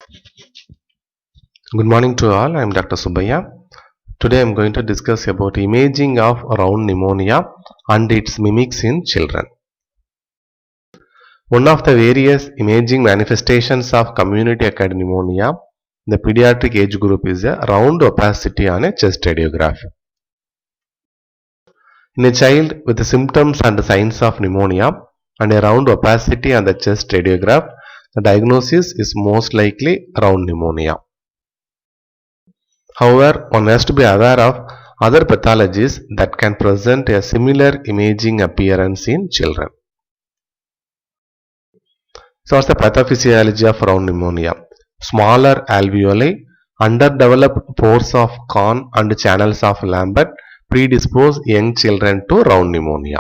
Good morning to all. I am Dr. Subbayya. Today I am going to discuss about imaging of round pneumonia and its mimics in children. One of the various imaging manifestations of community acquired pneumonia in the pediatric age group is a round opacity on a chest radiograph. In a child with the symptoms and signs of pneumonia and a round opacity on the chest radiograph, the diagnosis is most likely round pneumonia. However, one has to be aware of other pathologies that can present a similar imaging appearance in children. So, what's the pathophysiology of round pneumonia? Smaller alveoli, underdeveloped pores of Kohn and channels of Lambert predispose young children to round pneumonia.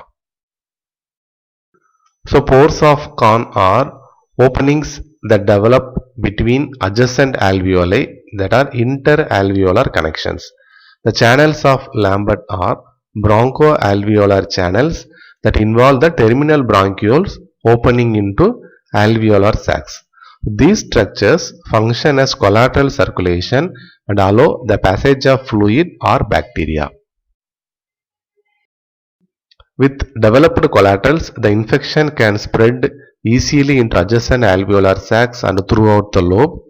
So, pores of Kohn are openings that develop between adjacent alveoli that are interalveolar connections. The channels of Lambert are bronchoalveolar channels that involve the terminal bronchioles opening into alveolar sacs. These structures function as collateral circulation and allow the passage of fluid or bacteria. With developed collaterals, the infection can spread easily into adjacent alveolar sacs and throughout the lobe.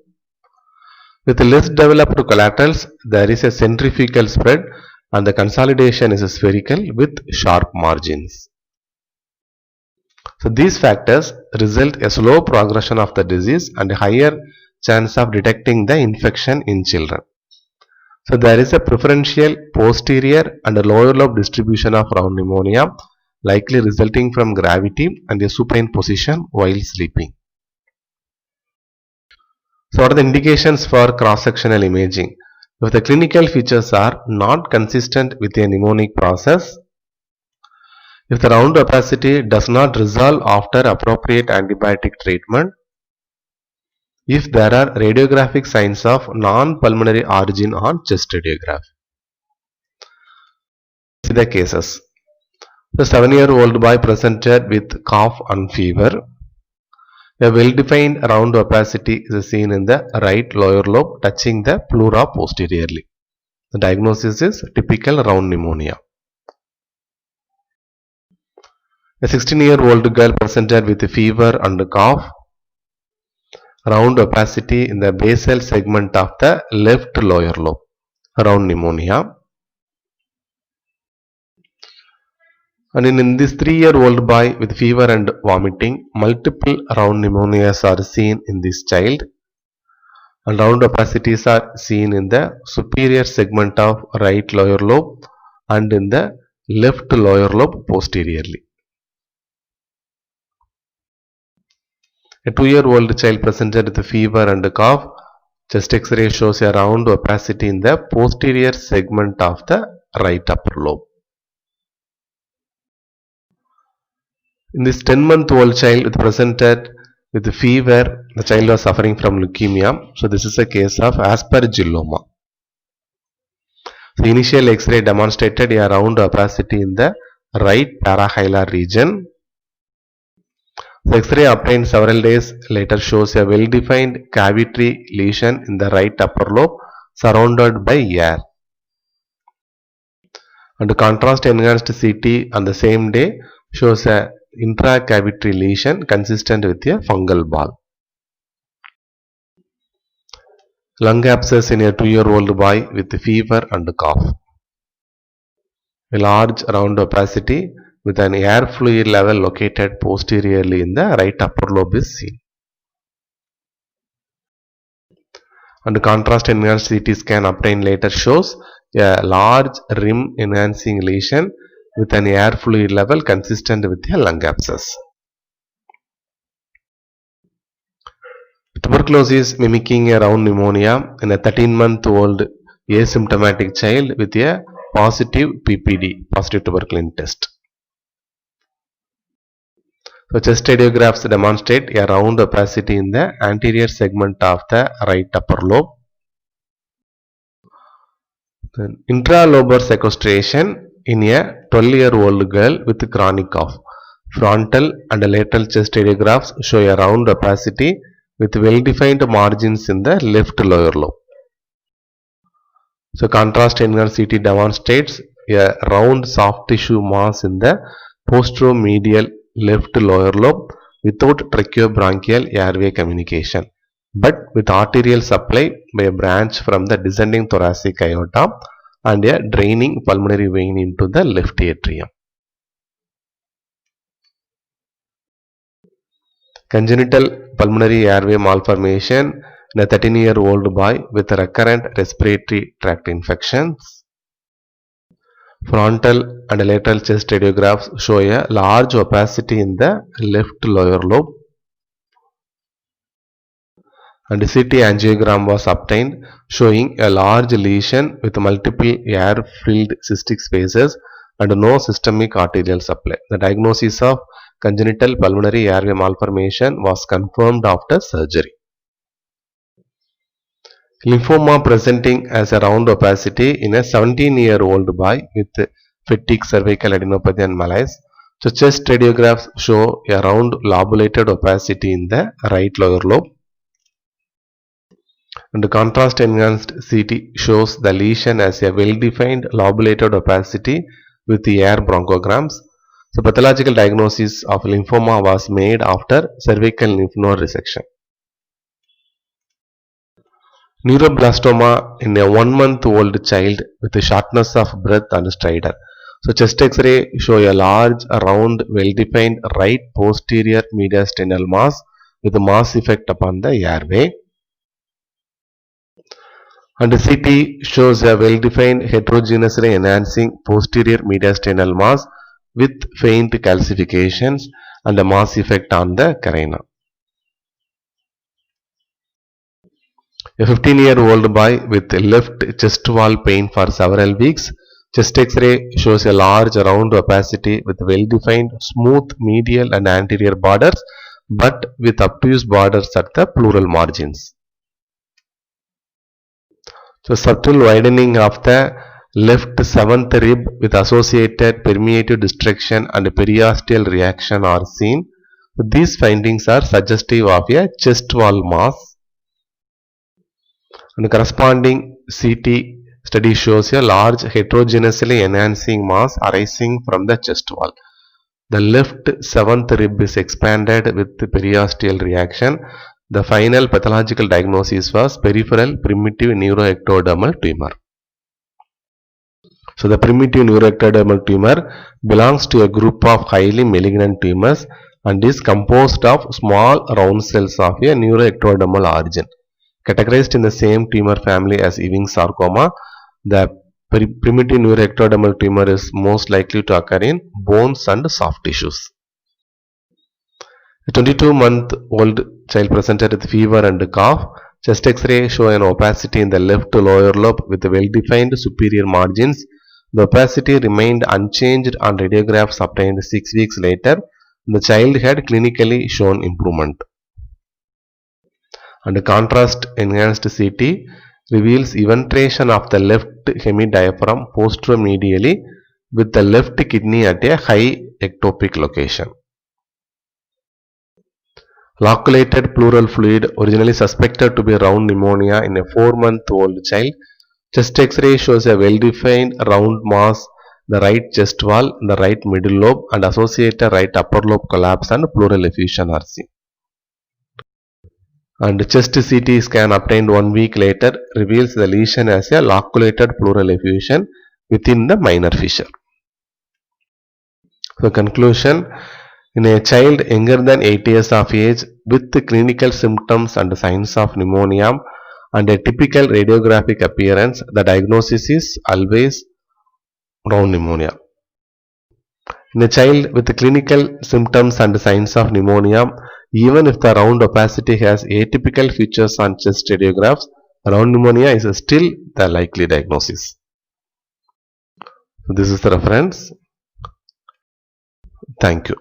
With less developed collaterals, there is a centrifugal spread and the consolidation is spherical with sharp margins. So these factors result in a slow progression of the disease and a higher chance of detecting the infection in children. So there is a preferential posterior and a lower lobe distribution of round pneumonia, likely resulting from gravity and a supine position while sleeping. So what are the indications for cross-sectional imaging? If the clinical features are not consistent with a mnemonic process, if the round opacity does not resolve after appropriate antibiotic treatment, if there are radiographic signs of non-pulmonary origin on chest radiograph. See the cases. The 7-year-old boy presented with cough and fever. A well-defined round opacity is seen in the right lower lobe touching the pleura posteriorly. The diagnosis is typical round pneumonia. A 16-year-old girl presented with fever and cough. Round opacity in the basal segment of the left lower lobe. Round pneumonia. And in this 3-year-old boy with fever and vomiting, multiple round pneumonias are seen in this child. And round opacities are seen in the superior segment of right lower lobe and in the left lower lobe posteriorly. A 2-year-old child presented with fever and cough. Chest X-ray shows a round opacity in the posterior segment of the right upper lobe. In this 10-month-old child presented with fever, the child was suffering from leukemia. So this is a case of aspergilloma. The initial X-ray demonstrated a round opacity in the right parahilar region. The X-ray obtained several days later shows a well-defined cavitary lesion in the right upper lobe surrounded by air. And contrast enhanced CT on the same day shows a intracavitary lesion consistent with a fungal ball. Lung abscess in a 2-year-old boy with fever and cough. A large round opacity with an air fluid level located posteriorly in the right upper lobe is seen. And contrast enhanced CT scan obtained later shows a large rim enhancing lesion with an air fluid level consistent with a lung abscess. Tuberculosis mimicking a round pneumonia in a 13-month-old asymptomatic child with a positive PPD, positive tuberculin test. So chest radiographs demonstrate a round opacity in the anterior segment of the right upper lobe. Then intralobar sequestration in a 12-year-old girl with chronic cough. Frontal and lateral chest radiographs show a round opacity with well-defined margins in the left lower lobe. So contrast enhanced CT demonstrates a round soft tissue mass in the posteromedial left lower lobe without tracheobronchial airway communication, but with arterial supply by a branch from the descending thoracic aorta and a draining pulmonary vein into the left atrium. Congenital pulmonary airway malformation in a 13-year-old boy with recurrent respiratory tract infections. Frontal and lateral chest radiographs show a large opacity in the left lower lobe, and CT angiogram was obtained showing a large lesion with multiple air-filled cystic spaces and no systemic arterial supply. The diagnosis of congenital pulmonary airway malformation was confirmed after surgery. Lymphoma presenting as a round opacity in a 17-year-old boy with fatigue cervical adenopathy and malaise. So chest radiographs show a round lobulated opacity in the right lower lobe. And the contrast enhanced CT shows the lesion as a well-defined lobulated opacity with the air bronchograms. So pathological diagnosis of lymphoma was made after cervical lymph node resection. Neuroblastoma in a 1-month-old child with a shortness of breath and stridor. So chest X-ray show a large, round, well-defined right posterior mediastinal mass with a mass effect upon the airway. And the CT shows a well-defined heterogeneously enhancing posterior mediastinal mass with faint calcifications and a mass effect on the carina. A 15-year-old boy with left chest wall pain for several weeks. Chest X-ray shows a large round opacity with well-defined smooth medial and anterior borders, but with obtuse borders at the pleural margins. So subtle widening of the left 7th rib with associated permeative destruction and periosteal reaction are seen. So these findings are suggestive of a chest wall mass. And the corresponding CT study shows a large heterogeneously enhancing mass arising from the chest wall. The left 7th rib is expanded with periosteal reaction. The final pathological diagnosis was peripheral primitive neuroectodermal tumor. So the primitive neuroectodermal tumor belongs to a group of highly malignant tumors and is composed of small round cells of a neuroectodermal origin. Categorized in the same tumor family as Ewing sarcoma, the primitive neuroectodermal tumor is most likely to occur in bones and soft tissues. A 22-month-old child presented with fever and cough. Chest X-ray show an opacity in the left lower lobe with well-defined superior margins. The opacity remained unchanged on radiographs obtained 6 weeks later. The child had clinically shown improvement. And contrast enhanced CT reveals eventration of the left hemidiaphragm posteromedially with the left kidney at a high ectopic location. Loculated pleural fluid originally suspected to be round pneumonia in a 4-month-old child. Chest X-ray shows a well-defined round mass, the right chest wall, the right middle lobe, and associated right upper lobe collapse and pleural effusion are seen. And chest CT scan obtained 1 week later reveals the lesion as a loculated pleural effusion within the minor fissure. So conclusion, in a child younger than 8 years of age with clinical symptoms and signs of pneumonia and a typical radiographic appearance, the diagnosis is always round pneumonia. In a child with clinical symptoms and signs of pneumonia, even if the round opacity has atypical features on chest radiographs, round pneumonia is still the likely diagnosis. So this is the reference. Thank you.